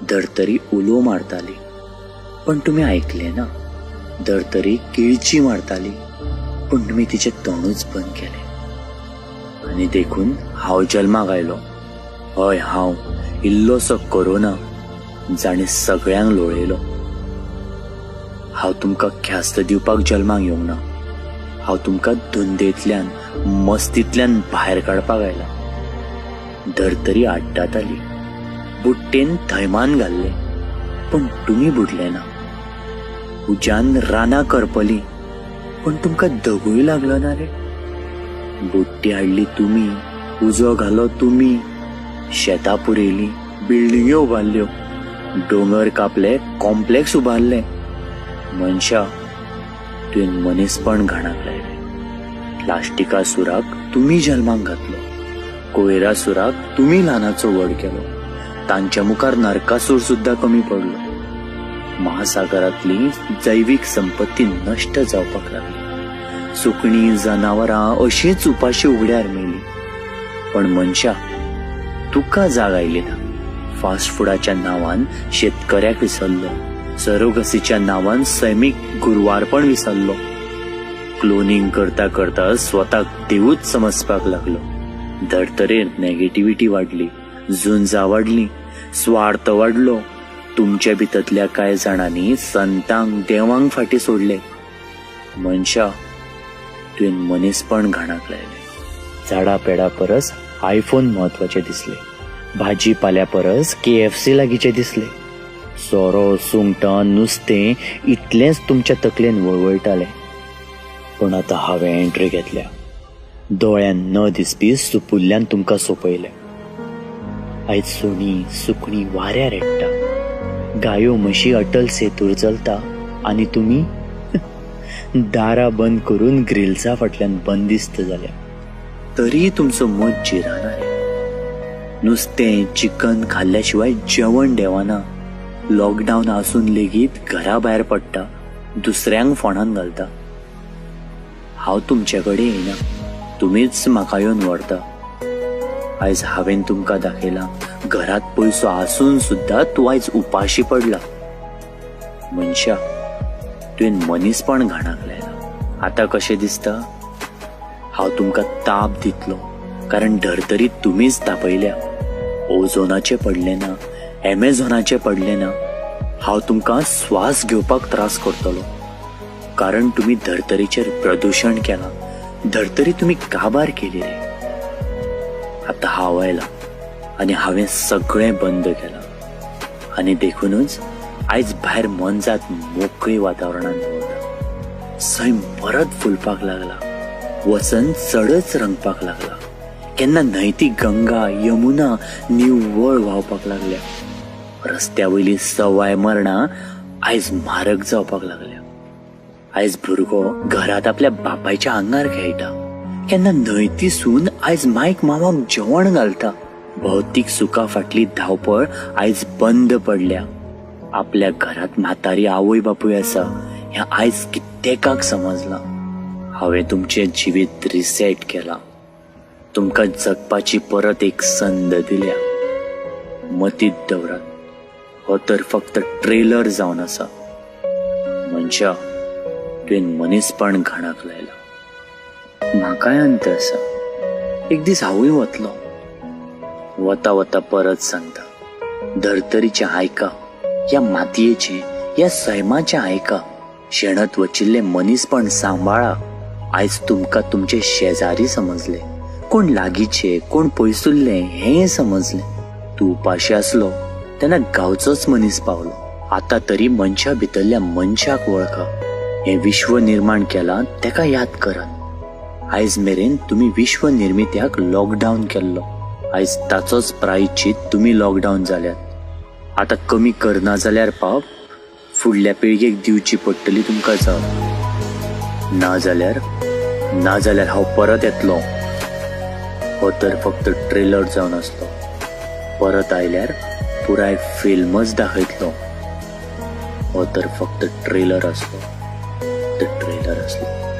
धर्तरी उलो मारताली, पण तुम्ही ऐकले ना. धर्तरी किळची मारताली, पण तुम्ही तिचे तोंडूच बंद केले. आणि देखून हांव जल्माक आयलो. हय, हांव इल्लोसो कोरोना जाणे सगळ्यांक लोळयलो. हांव तुमकां ख्यास्त दिवपाक जल्माक येवंक ना. हांव तुमकां धुंदेंतल्यान मस्तींतल्यान भायर काडपाक आयला. धर्तरी आड्डाताली, बुट्टेन थैमान घाल्ले, पण तुमी बुडले ना. उज्यान रानां करपली, पण तुमकां दगूय लागलो ना रे. बुट्टी हाडली तुमी, उजो घालो तुमी, शेतां पुरयली, बिल्डिंग्यो उबारल्यो, दोंगर कापले, कॉम्प्लेक्स उबारले. मनशा, तुवें मनीसपण घाणाक लायलें. प्लास्टिका सुराक तुमी जल्माक घातलो. कोयरा सुराक तुमी ल्हानाचो व्हड केलो. तांच्या मुखार नरकासूर सुद्धा कमी पडलो. महासागरांतली जैवीक संपत्ती नश्ट जावपाक लागली. सुकणीं, जनावरां अशींच उपाशी उगड्यार मेली. पण मनशा, तुका जाग आयली ना. फास्ट फुडाच्या नांवान शेतकऱ्याक विसरलो. सरोगसीच्या नांवान सैमीक गुरवारपण विसरलो. क्लोनिंग करता करता स्वताक देवूच समजपाक लागलो. धर्तरेर नेगेटिव्हिटी वाडली, झुंजा वाडली, स्वार्थ वाडलो. तुमच्या भितरल्या कांय जाणांनी संतांक, देवांक फाटीं सोडले. मनशा, तुवें मनीसपण घाणाक लायलें. झाडा पेडा परस आयफोन म्हत्वाचे दिसले. भाजी पाल्या परस KFC लागीचे दिसले. सोरो, सुंगटां, नुस्तें इतलेंच तुमच्या तकलेन वळवळटालें. पण आतां हांवें एंट्री घेतल्या. दोळ्यान न दिसपी सुपुल्ल्यान तुमकां सोंपयलें. आयज सुणी, सुकणीं वाऱ्यार येडटा. गायो म्हशी अटल सेतूर चलता आनी तुमी दारां बंद करून ग्रिल्सा फाटल्यान बंदिस्त जाल्या. तरी तुमचो मत जिराना रे. नुस्तें, चिकन खाल्ल्या शिवाय जेवण देवाना. लॉकडावन आसून लेगीत घरा भायर पडटा, दुसऱ्यांक फोंडान घालता. हांव तुमचे कडेन येयना, तुमीच म्हाका येवन व्हरता. आयज हांवें तुमकां दाखयलां, घरात पयसो आसून सुद्धा तूं आयज उपाशी पडला. मनशा, तुवें मनीसपण घाणाक लायला. आतां कशें दिसता? हांव तुमकां ताप दितलो, कारण धर्तरी तुमीच तापयल्या. ओझोनाचे पडले ना, ॲमेझॉनाचे पडले ना. हांव तुमकां स्वास घेवपाक त्रास करतलो, कारण तुमी धर्तरीचेर प्रदूषण केलां. धर्तरी तुमी काबार केली रे. आतां हांव आयला आनी हांवें सगळें बंद केलां. आनी देखूनच आयज भायर मनजात मोकळी वातावरणांत भोंवता. सैम परत फुलपाक लागला. वसंत चडच रंगपाक लागला. केन्ना न्हंयती गंगा, यमुना निव्वळ व्हांवपाक लागल्या. रस्त्या वयली सवाय मरणां आयज म्हारग जावपाक लागल्या. आयज भुरगो घरात आपल्या बापायच्या आंगार खेळटा. केन्ना न्हंयती सून आयज मायक मामाक जेवण घालता. भौतीक सुखा फाटली धांवपळ आयज बंद पडल्या. आपल्या घरात म्हातारी आवय बापूय आसा हें आयज कित्येकाक समजलां. हांवें तुमचें जिवीत रिसेट केलां. तुमकां जगपाची परत एक संद दिल्या. मतीत दवरात, हो तर फक्त ट्रेलर जावन आसा. मनशा, तुवें मनीसपण घाणाक लायला. म्हाकाय अंत आसा. एक दीस हांवूय वतलो. वता वता परत सांगता, धर्तरीचें आयका, ह्या मातयेचें, ह्या सैमाचें आयका. शेणत वचिल्लें मनीसपण सांबाळा. आयज तुमकां तुमचे शेजारी समजले, कोण लागींचे, कोण पयसुल्ले हें समजलें. तूं उपाशी आसलो तेन्ना गांवचोच मनीस पावलो. आतां तरी मनशा भितरल्या मनशाक वळखा. हें विश्व निर्माण केलां तेका याद करात. आयज मेरेन तुमी विश्व निर्मित्याक लॉकडावन केल्लो. आयज ताचोच प्रायश्चित तुमी लॉकडावन जाल्यात. आतां कमी करना जाल्यार पाप फुडल्या पिळगेक दिवची पडटली तुमकां जाप. ना जाल्यार हांव परत येतलो. हो तर फक्त ट्रेलर जावन आसलो. परत आयल्यार पुराय फिल्मच दाखयतलो. हो तर फक्त ट्रेलर आसलो. ट्रेलर आसलो.